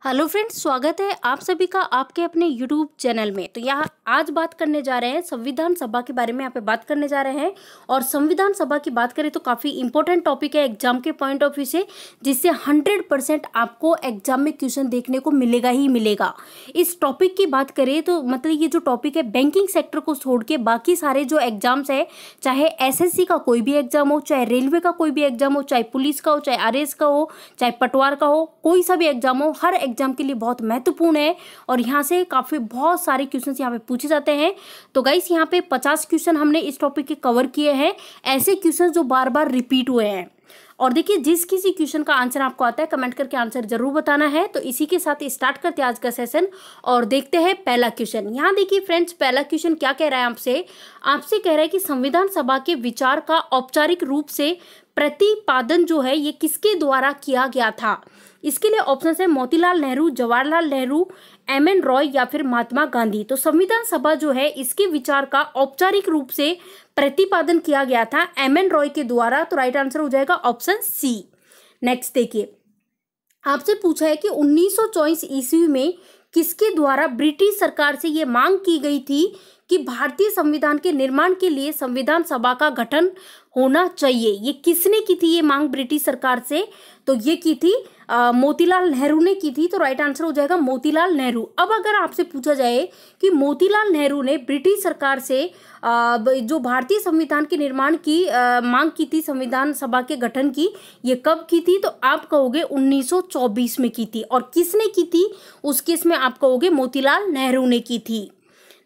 Hello friends, स्वागत है आप सभी का आपके अपने यूट्यूब चैनल में। तो यहाँ आज बात करने जा रहे हैं संविधान सभा के बारे में। यहाँ पे बात करने जा रहे हैं और संविधान सभा की बात करें तो काफ़ी इंपॉर्टेंट टॉपिक है एग्जाम के पॉइंट ऑफ व्यू से, जिससे 100% आपको एग्जाम में क्वेश्चन देखने को मिलेगा ही मिलेगा। इस टॉपिक की बात करें तो मतलब ये जो टॉपिक है बैंकिंग सेक्टर को छोड़ के बाकी सारे जो एग्जाम्स है, चाहे SSC का कोई भी एग्जाम हो, चाहे रेलवे का कोई भी एग्जाम हो, चाहे पुलिस का हो, चाहे RS का हो, चाहे पटवार का हो, कोई सा भी एग्जाम हो, हर एग्जाम के लिए बहुत महत्वपूर्ण है और यहाँ से काफ़ी बहुत सारे क्वेश्चंस यहाँ पे पूछे जाते हैं। तो गाइस यहाँ पे 50 क्वेश्चन हमने इस टॉपिक के कवर किए हैं, ऐसे क्वेश्चन जो बार बार रिपीट हुए हैं। और देखिए जिस किसी क्वेश्चन का आंसर आपको आता है कमेंट करके आंसर जरूर बताना है। तो इसी के साथ स्टार्ट करते हैं आज का सेशन और देखते हैं पहला क्वेश्चन। यहाँ देखिए फ्रेंड्स, पहला क्वेश्चन क्या कह रहा है आपसे कह रहा है कि संविधान सभा के विचार का औपचारिक रूप से प्रतिपादन जो है ये किसके द्वारा किया गया था। इसके लिए ऑप्शन है मोतीलाल नेहरू, जवाहरलाल नेहरू, MN रॉय या फिर महात्मा गांधी। तो संविधान सभा जो है इसके विचार का औपचारिक रूप से प्रतिपादन किया गया था MN रॉय के द्वारा। तो राइट आंसर हो जाएगा ऑप्शन C। नेक्स्ट देखिए, आपसे पूछा है कि 1924 ईस्वी में किसके द्वारा ब्रिटिश सरकार से ये मांग की गई थी कि भारतीय संविधान के निर्माण के लिए संविधान सभा का गठन होना चाहिए। ये किसने की थी ये मांग ब्रिटिश सरकार से? तो ये की थी मोतीलाल नेहरू ने की थी। तो राइट आंसर हो जाएगा मोतीलाल नेहरू। अब अगर आपसे पूछा जाए कि मोतीलाल नेहरू ने ब्रिटिश सरकार से जो भारतीय संविधान के निर्माण की मांग की थी, संविधान सभा के गठन की, ये कब की थी? तो आप कहोगे 1924 में की थी। और किसने की थी उस केस में आप कहोगे मोतीलाल नेहरू ने की थी।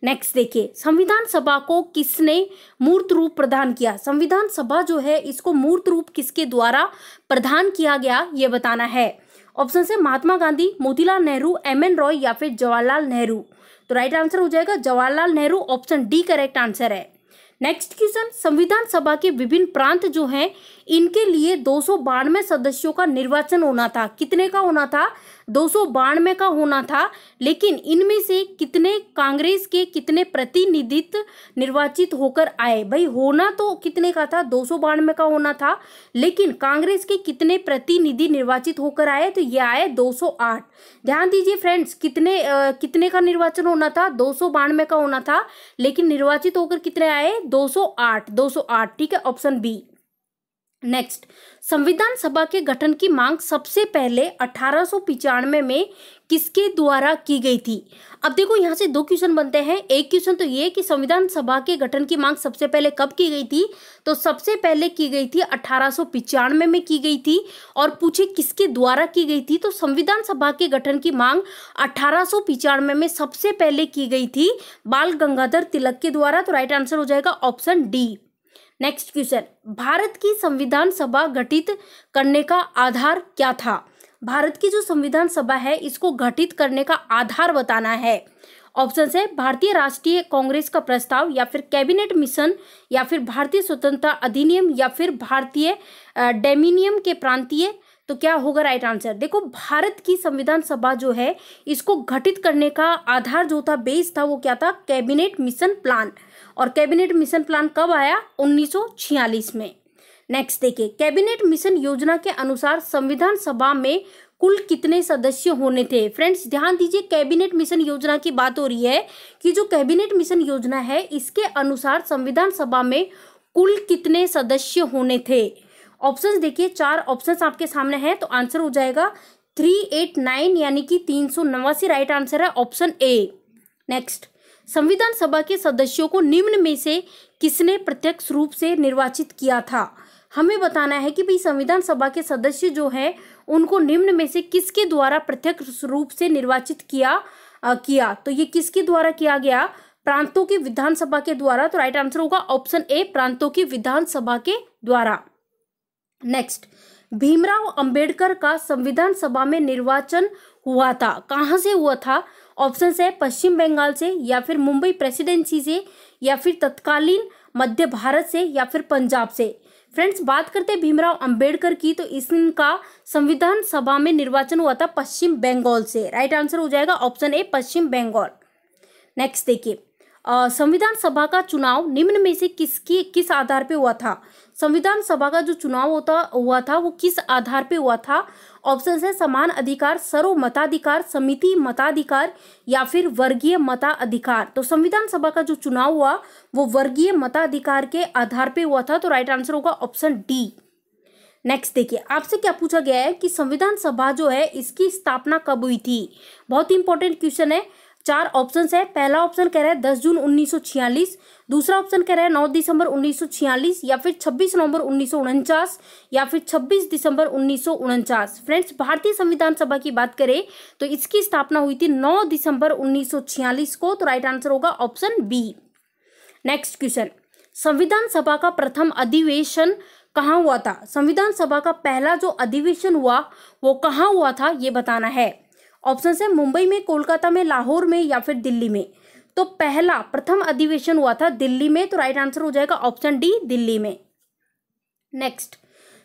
नेक्स्ट देखिए, संविधान सभा को किसने मूर्त रूप प्रदान किया? संविधान सभा जो है इसको मूर्त रूप किसके द्वारा प्रदान किया गया ये बताना है। ऑप्शन है महात्मा गांधी, मोतीलाल नेहरू, MN रॉय या फिर जवाहरलाल नेहरू। तो राइट आंसर हो जाएगा Jawaharlal Nehru. Option D correct answer है। नेक्स्ट क्वेश्चन, संविधान सभा के विभिन्न प्रांत जो हैं इनके लिए 292 सदस्यों का निर्वाचन होना था। कितने का होना था? 292 का होना था। लेकिन इनमें से कितने कांग्रेस के कितने प्रतिनिधित्व निर्वाचित होकर आए? भाई होना तो कितने का था? 292 का होना था, लेकिन कांग्रेस के कितने प्रतिनिधि निर्वाचित होकर आए? तो ये आए 208। ध्यान दीजिए फ्रेंड्स, कितने का निर्वाचन होना था? 292 का होना था, लेकिन निर्वाचित होकर कितने आए? 208। ठीक है, ऑप्शन B। नेक्स्ट, संविधान सभा के गठन की मांग सबसे पहले 1895 में किसके द्वारा की गई थी? अब देखो यहाँ से दो क्वेश्चन बनते हैं। एक क्वेश्चन तो ये कि संविधान सभा के गठन की मांग सबसे पहले कब की गई थी? तो सबसे पहले की गई थी 1895 में की गई थी। और पूछे किसके द्वारा की गई थी? तो संविधान सभा के गठन की मांग 1895 में सबसे पहले की गई थी बाल गंगाधर तिलक के द्वारा। तो राइट आंसर हो जाएगा option D। Next question, Bharat की संविधान सभा गठित करने का आधार क्या था? भारत की जो संविधान सभा है इसको गठित करने का आधार बताना है। ऑप्शन है भारतीय राष्ट्रीय कांग्रेस का प्रस्ताव या फिर कैबिनेट मिशन या फिर भारतीय स्वतंत्रता अधिनियम या फिर भारतीय डोमिनियन के प्रांतीय। तो क्या होगा राइट आंसर? देखो भारत की संविधान सभा जो है इसको गठित करने का आधार जो था, बेस था, वो क्या था? Cabinet mission plan. और कैबिनेट मिशन प्लान कब आया? 1946 में। नेक्स्ट देखिए, कैबिनेट मिशन योजना के अनुसार संविधान सभा में कुल कितने सदस्य होने थे? फ्रेंड्स ध्यान दीजिए, कैबिनेट मिशन योजना की बात हो रही है कि जो कैबिनेट मिशन योजना है इसके अनुसार संविधान सभा में कुल कितने सदस्य होने थे? ऑप्शंस देखिए, 4 ऑप्शंस आपके सामने हैं। तो आंसर हो जाएगा 389 यानी कि 389 राइट आंसर है ऑप्शन A। नेक्स्ट, संविधान सभा के सदस्यों को निम्न में से किसने प्रत्यक्ष रूप से निर्वाचित किया था? हमें बताना है कि भाई संविधान सभा के सदस्य जो है उनको निम्न में से किसके द्वारा प्रत्यक्ष रूप से निर्वाचित किया। तो ये किसके द्वारा किया गया? प्रांतों की विधानसभा के द्वारा। तो राइट आंसर होगा ऑप्शन A, प्रांतों की विधानसभा के द्वारा। नेक्स्ट, भीमराव अंबेडकर का संविधान सभा में निर्वाचन हुआ था, कहाँ से हुआ था? ऑप्शन है पश्चिम बंगाल से या फिर मुंबई प्रेसिडेंसी से या फिर तत्कालीन मध्य भारत से या फिर पंजाब से। फ्रेंड्स बात करते हैं भीमराव अंबेडकर की, तो इनका संविधान सभा में निर्वाचन हुआ था पश्चिम बंगाल से। राइट आंसर हो जाएगा option A, Paschim Bangal. Next देखिए, संविधान सभा का चुनाव निम्न में से किस आधार पे हुआ था? संविधान सभा का जो चुनाव हुआ था वो किस आधार पे हुआ था? ऑप्शन है समान अधिकार, सर्व मताधिकार, समिति मताधिकार या फिर वर्गीय मताधिकार। तो संविधान सभा का जो चुनाव हुआ वो वर्गीय मताधिकार के आधार पे हुआ था। तो राइट आंसर होगा ऑप्शन डी। नेक्स्ट देखिए, आपसे क्या पूछा गया है कि संविधान सभा जो है इसकी स्थापना कब हुई थी? बहुत ही इंपॉर्टेंट क्वेश्चन है। 4 ऑप्शन है। पहला ऑप्शन कह रहा है 10 जून 1946, दूसरा ऑप्शन कह रहा है 9 दिसंबर 1946 या फिर 26 नवंबर 1949 या फिर 26 दिसंबर 1949। फ्रेंड्स, भारतीय संविधान सभा की बात करें तो इसकी स्थापना हुई थी 9 दिसंबर 1946 को। तो राइट आंसर होगा ऑप्शन बी। नेक्स्ट क्वेश्चन, संविधान सभा का प्रथम अधिवेशन कहाँ हुआ था? संविधान सभा का पहला जो अधिवेशन हुआ वो कहाँ हुआ था ये बताना है। ऑप्शन है मुंबई में, कोलकाता में, लाहौर में या फिर दिल्ली में। तो पहला प्रथम अधिवेशन हुआ था दिल्ली में। तो राइट आंसर हो जाएगा ऑप्शन डी, दिल्ली में। नेक्स्ट,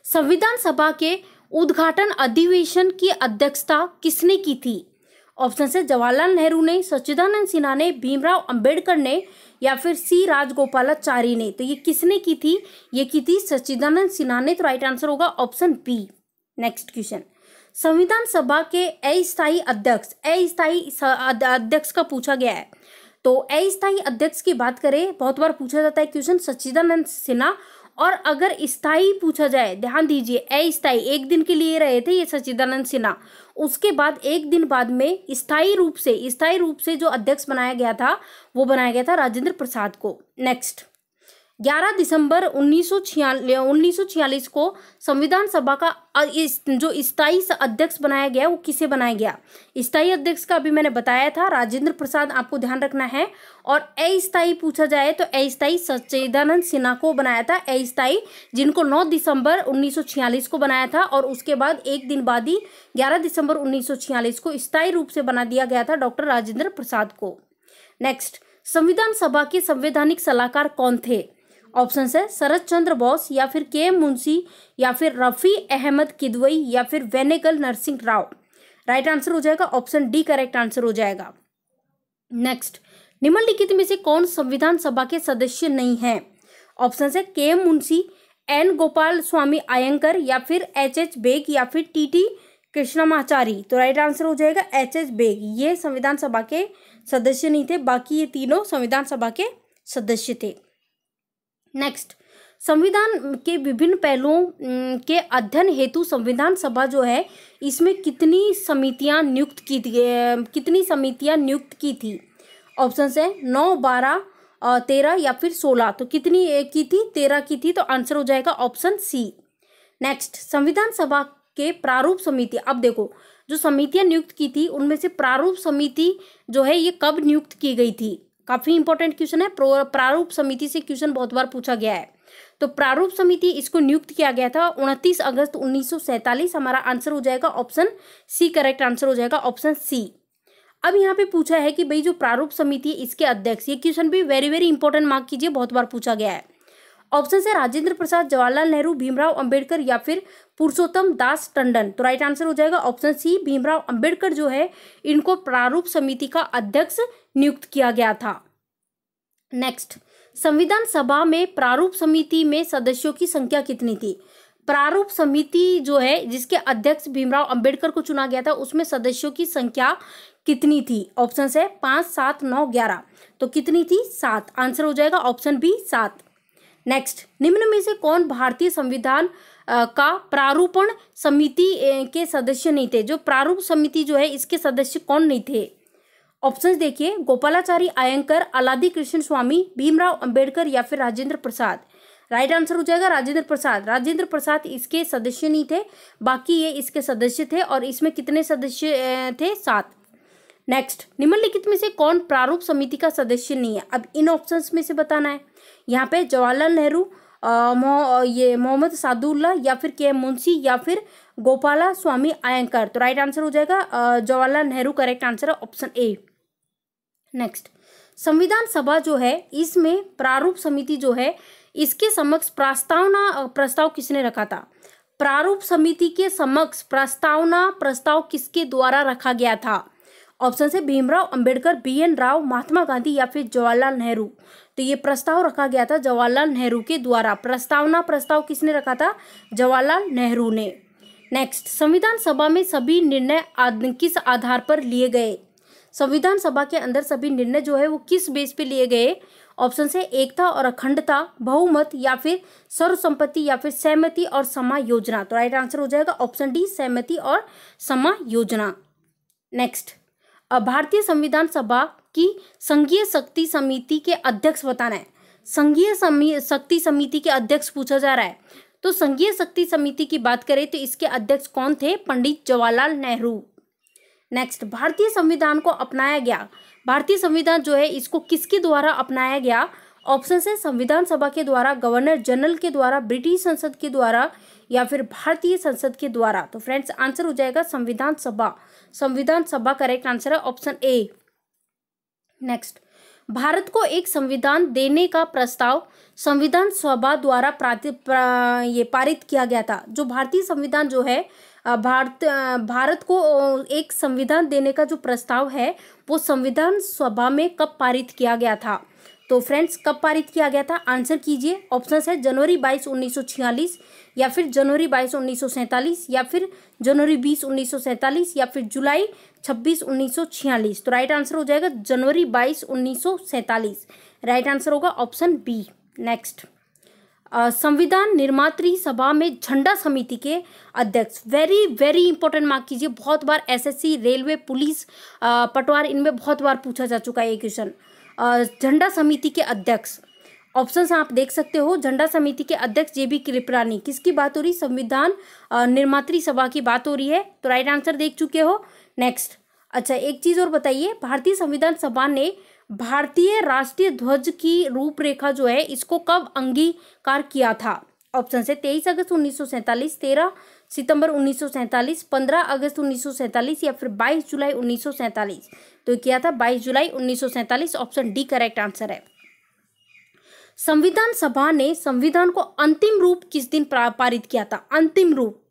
संविधान सभा के उद्घाटन अधिवेशन की अध्यक्षता किसने की थी? ऑप्शन है जवाहरलाल नेहरू ने, सच्चिदानंद सिन्हा ने, भीमराव अंबेडकर ने या फिर सी राजगोपालाचारी ने। तो ये किसने की थी? ये की थी सच्चिदानंद सिन्हा ने। तो राइट आंसर होगा ऑप्शन बी। नेक्स्ट क्वेश्चन, संविधान सभा के अस्थायी अध्यक्ष का पूछा गया है। तो अस्थायी अध्यक्ष की बात करें, बहुत बार पूछा जाता है क्वेश्चन, सच्चिदानंद सिन्हा। और अगर स्थायी पूछा जाए, ध्यान दीजिए, अस्थायी 1 दिन के लिए रहे थे ये सच्चिदानंद सिन्हा। उसके बाद 1 दिन बाद में स्थायी रूप से जो अध्यक्ष बनाया गया था वो बनाया गया था राजेंद्र प्रसाद को। नेक्स्ट, 11 दिसंबर 1946 को संविधान सभा का जो स्थायी अध्यक्ष बनाया गया वो किसे बनाया गया? स्थायी अध्यक्ष का अभी मैंने बताया था, राजेंद्र प्रसाद, आपको ध्यान रखना है। और अस्थायी पूछा जाए तो अस्थायी सच्चिदानंद सिन्हा को बनाया था, अस्थायी, जिनको 9 दिसंबर 1946 को बनाया था। और उसके बाद 1 दिन बाद ही 11 दिसंबर 1946 को स्थायी रूप से बना दिया गया था डॉक्टर राजेंद्र प्रसाद को। नेक्स्ट, संविधान सभा के संवैधानिक सलाहकार कौन थे? ऑप्शन है शरद चंद्र बोस या फिर के एम मुंशी या फिर रफी अहमद किदवई या फिर वेनेगल नरसिंह राव। राइट आंसर हो जाएगा ऑप्शन डी, करेक्ट आंसर हो जाएगा। नेक्स्ट, निम्नलिखित में से कौन संविधान सभा के सदस्य नहीं है? ऑप्शन है के एम मुंशी, एन गोपाल स्वामी अयंकर या फिर एच बेग या फिर टी कृष्णमाचारी। तो राइट आंसर हो जाएगा एच बेग। ये संविधान सभा के सदस्य नहीं थे, बाकी ये तीनों संविधान सभा के सदस्य थे। नेक्स्ट, संविधान के विभिन्न पहलुओं के अध्ययन हेतु संविधान सभा जो है इसमें कितनी समितियां नियुक्त की थी? ऑप्शन है 9, 12, 13 या फिर 16। तो कितनी की थी? 13 की थी। तो आंसर हो जाएगा ऑप्शन सी। नेक्स्ट, संविधान सभा के प्रारूप समिति, अब देखो जो समितियां नियुक्त की थी उनमें से प्रारूप समिति जो है ये कब नियुक्त की गई थी? काफी इंपॉर्टेंट क्वेश्चन है। प्रारूप समिति से क्वेश्चन बहुत बार पूछा गया है। तो प्रारूप समिति इसको नियुक्त किया गया था 29 अगस्त 1947। हमारा आंसर हो जाएगा ऑप्शन सी, करेक्ट आंसर हो जाएगा ऑप्शन सी। अब यहाँ पे पूछा है कि भाई जो प्रारूप समिति है इसके अध्यक्ष, ये क्वेश्चन भी वेरी वेरी इंपॉर्टेंट, मार्क कीजिए, बहुत बार पूछा गया है। ऑप्शन है राजेंद्र प्रसाद, जवाहरलाल नेहरू, भीमराव अंबेडकर या फिर पुरुषोत्तम दास टंडन। तो राइट आंसर हो जाएगा ऑप्शन सी, भीमराव अंबेडकर जो है इनको प्रारूप समिति का अध्यक्ष नियुक्त किया गया था। नेक्स्ट, संविधान सभा में प्रारूप समिति में सदस्यों की संख्या कितनी थी? प्रारूप समिति जो है जिसके अध्यक्ष भीमराव अंबेडकर को चुना गया था उसमें सदस्यों की संख्या कितनी थी? ऑप्शन है 5, 7, 9, 11। तो कितनी थी? 7। आंसर हो जाएगा ऑप्शन बी, 7। नेक्स्ट, निम्न में से कौन भारतीय संविधान का प्रारूपण समिति के सदस्य नहीं थे? जो प्रारूप समिति जो है इसके सदस्य कौन नहीं थे? ऑप्शंस देखिए, गोपालाचारी अयंकर, अलादी कृष्ण स्वामी, भीमराव अंबेडकर या फिर राजेंद्र प्रसाद। राइट आंसर हो जाएगा राजेंद्र प्रसाद। राजेंद्र प्रसाद इसके सदस्य नहीं थे, बाकी ये इसके सदस्य थे। और इसमें कितने सदस्य थे? 7। नेक्स्ट, निम्नलिखित में से कौन प्रारूप समिति का सदस्य नहीं है? अब इन ऑप्शंस में से बताना है। यहाँ पे जवाहरलाल नेहरू, ये मोहम्मद सादुल्ला या फिर के एम मुंशी या फिर गोपाला स्वामी अयंकर। तो राइट आंसर हो जाएगा जवाहरलाल नेहरू, करेक्ट आंसर है ऑप्शन ए। नेक्स्ट, संविधान सभा जो है इसमें प्रारूप समिति जो है इसके समक्ष प्रस्ताव किसने रखा था? प्रारूप समिति के समक्ष प्रस्ताव किसके द्वारा रखा गया था? ऑप्शन से भीमराव अंबेडकर, BN राव, महात्मा गांधी या फिर जवाहरलाल नेहरू। तो ये प्रस्ताव रखा गया था जवाहरलाल नेहरू के द्वारा। प्रस्ताव किसने रखा था? जवाहरलाल नेहरू ने। नेक्स्ट, संविधान सभा में सभी निर्णय किस आधार पर लिए गए? संविधान सभा के अंदर सभी निर्णय जो है वो किस बेस पे लिए गए? ऑप्शन से एकता और अखंडता, बहुमत या फिर सर्वसम्मति या फिर सहमति और समायोजना। तो राइट आंसर हो जाएगा ऑप्शन डी, सहमति और समायोजना। नेक्स्ट, भारतीय संविधान सभा की संघीय शक्ति समिति के अध्यक्ष बताना है। संघीय शक्ति समिति के अध्यक्ष पूछा जा रहा है। तो संघीय शक्ति समिति की बात करें तो इसके अध्यक्ष कौन थे? पंडित जवाहरलाल नेहरू। नेक्स्ट, भारतीय संविधान को अपनाया गया। भारतीय संविधान जो है इसको किसके द्वारा अपनाया गया? ऑप्शन से संविधान सभा के द्वारा, गवर्नर जनरल के द्वारा, ब्रिटिश संसद के द्वारा या फिर भारतीय संसद के द्वारा। तो फ्रेंड्स आंसर हो जाएगा संविधान सभा। संविधान सभा करेक्ट आंसर है ऑप्शन ए। नेक्स्ट, भारत को एक संविधान देने का प्रस्ताव संविधान सभा द्वारा पारित किया गया था। जो भारतीय संविधान जो है भारत को एक संविधान देने का जो प्रस्ताव है वो संविधान सभा में कब पारित किया गया था? तो फ्रेंड्स कब पारित किया गया था? आंसर कीजिए। ऑप्शन है जनवरी 22, 1946 या फिर जनवरी 22, 1947 या फिर जनवरी 20, 1947 या फिर जुलाई 26, 1946। तो राइट आंसर हो जाएगा जनवरी 22, 1947। राइट आंसर होगा ऑप्शन बी। नेक्स्ट, संविधान निर्मात्री सभा में झंडा समिति के अध्यक्ष, वेरी वेरी इंपॉर्टेंट मार्क कीजिए। बहुत बार SSC, रेलवे, पुलिस, पटवार, इनमें बहुत बार पूछा जा चुका है ये क्वेश्चन। झंडा समिति के अध्यक्ष, ऑप्शंस आप देख सकते हो। झंडा समिति के अध्यक्ष JB कृपलानी। किसकी बात हो रही? संविधान निर्मात्री सभा की बात हो रही है। तो राइट आंसर देख चुके हो। नेक्स्ट, अच्छा एक चीज और बताइए, भारतीय संविधान सभा ने भारतीय राष्ट्रीय ध्वज की रूपरेखा जो है इसको कब अंगीकार किया था? ऑप्शन से 23 अगस्त 1947, 13 सितंबर 1947, 15 अगस्त 1947 या फिर 22 जुलाई 1947। तो किया था 22 जुलाई 1947। ऑप्शन डी करेक्ट आंसर है। संविधान सभा ने संविधान को अंतिम रूप किस दिन पारित किया था? अंतिम रूप,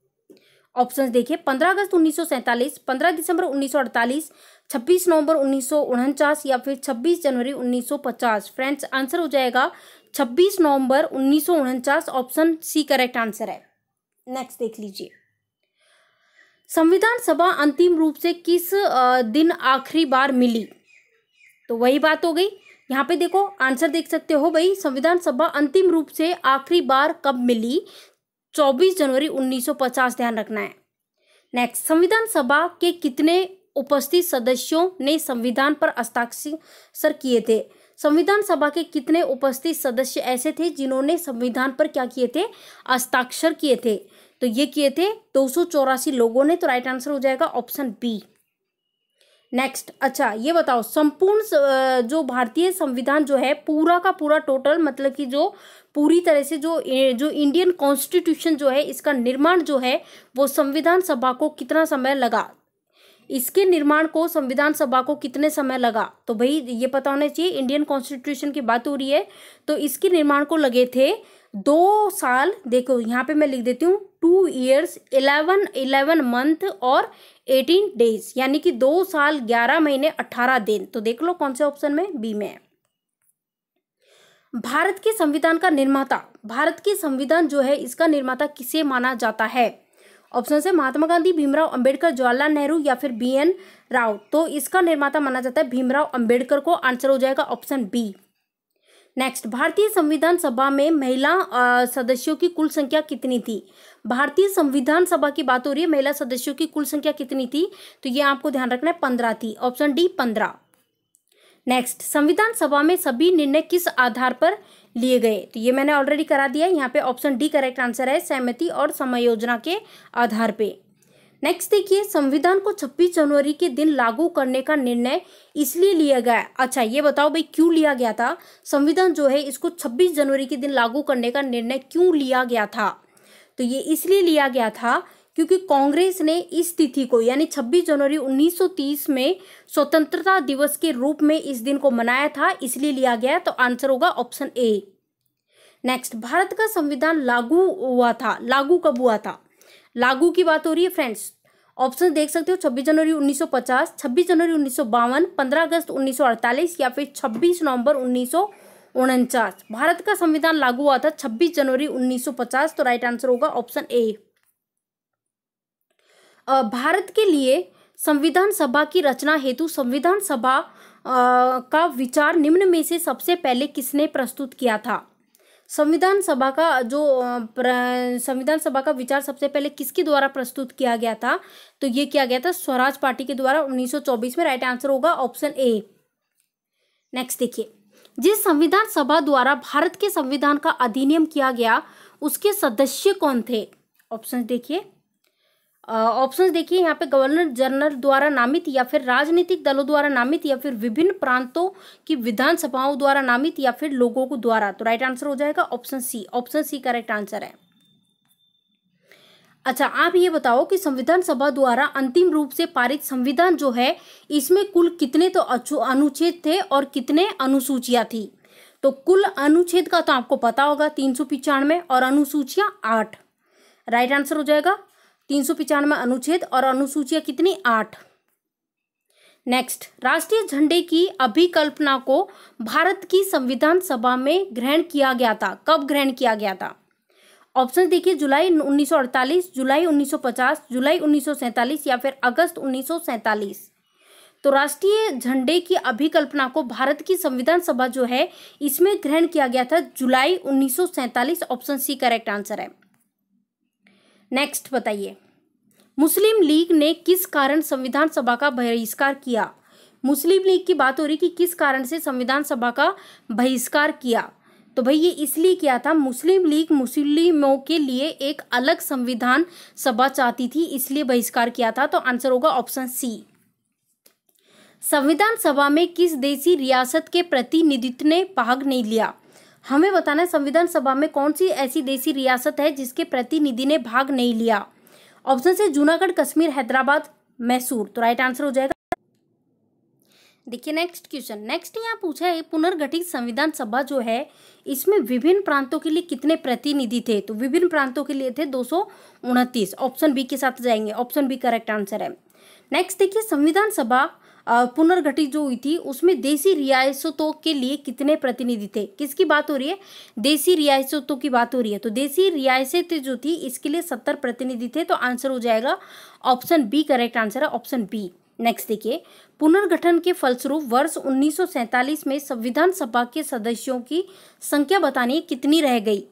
ऑप्शंस देखिए, 15 अगस्त 1947, 15 दिसंबर 1948, 26 नवंबर 1949 या फिर 26 जनवरी 1950। फ्रेंड्स आंसर हो जाएगा 26 नवंबर 1949। ऑप्शन सी करेक्ट आंसर है। नेक्स्ट देख लीजिए, संविधान सभा अंतिम रूप से किस दिन आखिरी बार मिली? तो वही बात हो गई। यहाँ पे देखो आंसर देख सकते हो भाई, संविधान सभा अंतिम रूप से आखिरी बार कब मिली? 24 जनवरी 1950। ध्यान रखना है। नेक्स्ट, संविधान सभा के कितने उपस्थित सदस्यों ने संविधान पर हस्ताक्षर किए थे? संविधान सभा के कितने उपस्थित सदस्य ऐसे थे जिन्होंने संविधान पर क्या किए थे? हस्ताक्षर किए थे। तो ये किए थे 284 लोगों ने। तो राइट आंसर हो जाएगा ऑप्शन बी। नेक्स्ट, अच्छा ये बताओ, संपूर्ण जो भारतीय संविधान जो है पूरा का पूरा टोटल, मतलब कि जो पूरी तरह से जो इंडियन कॉन्स्टिट्यूशन जो है इसका निर्माण जो है वो संविधान सभा को कितना समय लगा? इसके निर्माण को संविधान सभा को कितने समय लगा? तो भाई ये पता होना चाहिए, इंडियन कॉन्स्टिट्यूशन की बात हो रही है तो इसके निर्माण को लगे थे 2 साल। देखो यहाँ पे मैं लिख देती हूँ 2 years 11 मंथ और 18 days, यानी कि 2 साल 11 महीने 18 दिन। तो देख लो कौन से ऑप्शन में? बी में है। भारत के संविधान का निर्माता, भारत के संविधान जो है इसका निर्माता किसे माना जाता है? ऑप्शन है महात्मा गांधी, भीमराव अंबेडकर, जवाहरलाल नेहरू या फिर BN राव। तो इसका निर्माता माना जाता है भीमराव अंबेडकर को। आंसर हो जाएगा ऑप्शन बी। नेक्स्ट, भारतीय संविधान सभा में महिला सदस्यों की कुल संख्या कितनी थी? भारतीय संविधान सभा की बात हो रही है, महिला सदस्यों की कुल संख्या कितनी थी? तो ये आपको ध्यान रखना है 15 थी। Option D 15। नेक्स्ट, संविधान सभा में सभी निर्णय किस आधार पर लिए गए? तो ये मैंने ऑलरेडी करा दिया है। यहाँ पे ऑप्शन डी करेक्ट आंसर है, सहमति और समायोजना के आधार पे। नेक्स्ट देखिए, संविधान को 26 जनवरी के दिन लागू करने का निर्णय इसलिए लिया गया। अच्छा ये बताओ भाई क्यों लिया गया था? संविधान जो है इसको 26 जनवरी के दिन लागू करने का निर्णय क्यों लिया गया था? तो ये इसलिए लिया गया था क्योंकि कांग्रेस ने इस तिथि को यानी 26 जनवरी 1930 में स्वतंत्रता दिवस के रूप में इस दिन को मनाया था, इसलिए लिया गया। तो आंसर होगा ऑप्शन ए। नेक्स्ट, भारत का संविधान लागू हुआ था, लागू कब हुआ था? लागू की बात हो रही है फ्रेंड्स। ऑप्शन देख सकते हो 26 जनवरी 1950, 26 जनवरी 1952, 15 अगस्त 1948 या फिर 26 नवंबर 1949। भारत का संविधान लागू हुआ था 26 जनवरी 1950, तो राइट आंसर होगा ऑप्शन ए। भारत के लिए संविधान सभा की रचना हेतु संविधान सभा का विचार निम्न में से सबसे पहले किसने प्रस्तुत किया था? संविधान सभा का विचार सबसे पहले किसके द्वारा प्रस्तुत किया गया था? तो ये किया गया था स्वराज पार्टी के द्वारा 1924 में। राइट आंसर होगा ऑप्शन ए। नेक्स्ट देखिए, जिस संविधान सभा द्वारा भारत के संविधान का अधिनियम किया गया उसके सदस्य कौन थे? ऑप्शन देखिए यहाँ पे गवर्नर जनरल द्वारा नामित, या फिर राजनीतिक दलों द्वारा नामित, या फिर विभिन्न प्रांतों की विधानसभाओं द्वारा नामित, या फिर लोगों को द्वारा। तो राइट आंसर हो जाएगा option C. Option C correct answer है। अच्छा, आप ये बताओ कि संविधान सभा द्वारा अंतिम रूप से पारित संविधान जो है इसमें कुल कितने तो अनुच्छेद थे और कितने अनुसूचियां थी? तो कुल अनुच्छेद का तो आपको पता होगा 395 और अनुसूचियां 8। राइट आंसर हो जाएगा 395 अनुच्छेद और अनुसूचियां कितनी? 8। नेक्स्ट, राष्ट्रीय झंडे की अभिकल्पना को भारत की संविधान सभा में ग्रहण किया गया था। कब ग्रहण किया गया था? ऑप्शन देखिए, जुलाई 1948, जुलाई 1950, जुलाई 1947 या फिर अगस्त 1947। तो राष्ट्रीय झंडे की अभिकल्पना को भारत की संविधान सभा जो है इसमें ग्रहण किया गया था जुलाई 1947। ऑप्शन सी करेक्ट आंसर है। नेक्स्ट बताइए, मुस्लिम लीग ने किस कारण संविधान सभा का बहिष्कार किया? मुस्लिम लीग की बात हो रही कि किस कारण से संविधान सभा का बहिष्कार किया? तो भाई ये इसलिए किया था, मुस्लिम लीग मुस्लिमों के लिए एक अलग संविधान सभा चाहती थी, इसलिए बहिष्कार किया था। तो आंसर होगा ऑप्शन सी। संविधान सभा में किस देशी रियासत के प्रतिनिधित्व ने भाग नहीं लिया? हमें बताना है संविधान सभा में कौन सी ऐसी देशी रियासत है जिसके प्रतिनिधि ने भाग नहीं लिया? ऑप्शन से जूनागढ़, कश्मीर, हैदराबाद, मैसूर। तो राइट आंसर हो जाएगा। देखिए नेक्स्ट क्वेश्चन। नेक्स्ट यहाँ पूछा है पुनर्गठित संविधान सभा जो है इसमें विभिन्न प्रांतों के लिए कितने प्रतिनिधि थे? तो विभिन्न प्रांतों के लिए थे 229। ऑप्शन बी के साथ जाएंगे। ऑप्शन बी करेक्ट आंसर है। नेक्स्ट देखिए, संविधान सभा पुनर्गठित जो हुई थी उसमें देशी रियासतों के लिए कितने प्रतिनिधि थे? किसकी बात हो रही है? देशी रियासतों की बात हो रही है। तो देशी रियासतें जो थी इसके लिए 70 प्रतिनिधि थे। तो आंसर हो जाएगा ऑप्शन बी करेक्ट आंसर है, ऑप्शन बी। नेक्स्ट देखिए, पुनर्गठन के फलस्वरूप वर्ष 1947 में संविधान सभा के सदस्यों की संख्या बतानी कितनी रह गई?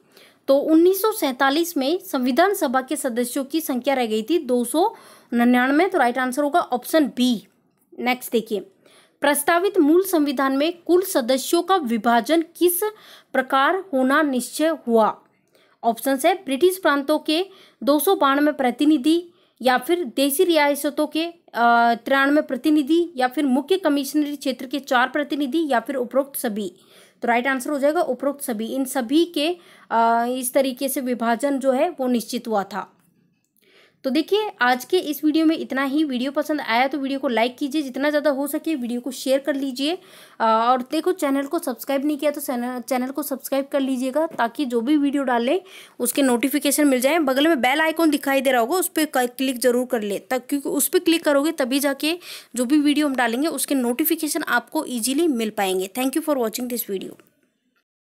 तो 1947 में संविधान सभा के सदस्यों की संख्या रह गई थी 299। तो राइट आंसर होगा ऑप्शन बी। नेक्स्ट देखिए, प्रस्तावित मूल संविधान में कुल सदस्यों का विभाजन किस प्रकार होना निश्चय हुआ? ऑप्शन है ब्रिटिश प्रांतों के 292 प्रतिनिधि, या फिर देशी रियासतों के 93 प्रतिनिधि, या फिर मुख्य कमिश्नरी क्षेत्र के 4 प्रतिनिधि, या फिर उपरोक्त सभी। तो राइट आंसर हो जाएगा उपरोक्त सभी। इन सभी के इस तरीके से विभाजन जो है वो निश्चित हुआ था। तो देखिए आज के इस वीडियो में इतना ही। वीडियो पसंद आया तो वीडियो को लाइक कीजिए, जितना ज़्यादा हो सके वीडियो को शेयर कर लीजिए। और देखो चैनल को सब्सक्राइब नहीं किया तो चैनल को सब्सक्राइब कर लीजिएगा, ताकि जो भी वीडियो डालें उसके नोटिफिकेशन मिल जाए। बगल में बेल आइकॉन दिखाई दे रहा होगा, उस पर क्लिक जरूर कर ले, क्योंकि उस पर क्लिक करोगे तभी जाके जो भी वीडियो हम डालेंगे उसके नोटिफिकेशन आपको ईजिली मिल पाएंगे। Thank you for watching this video.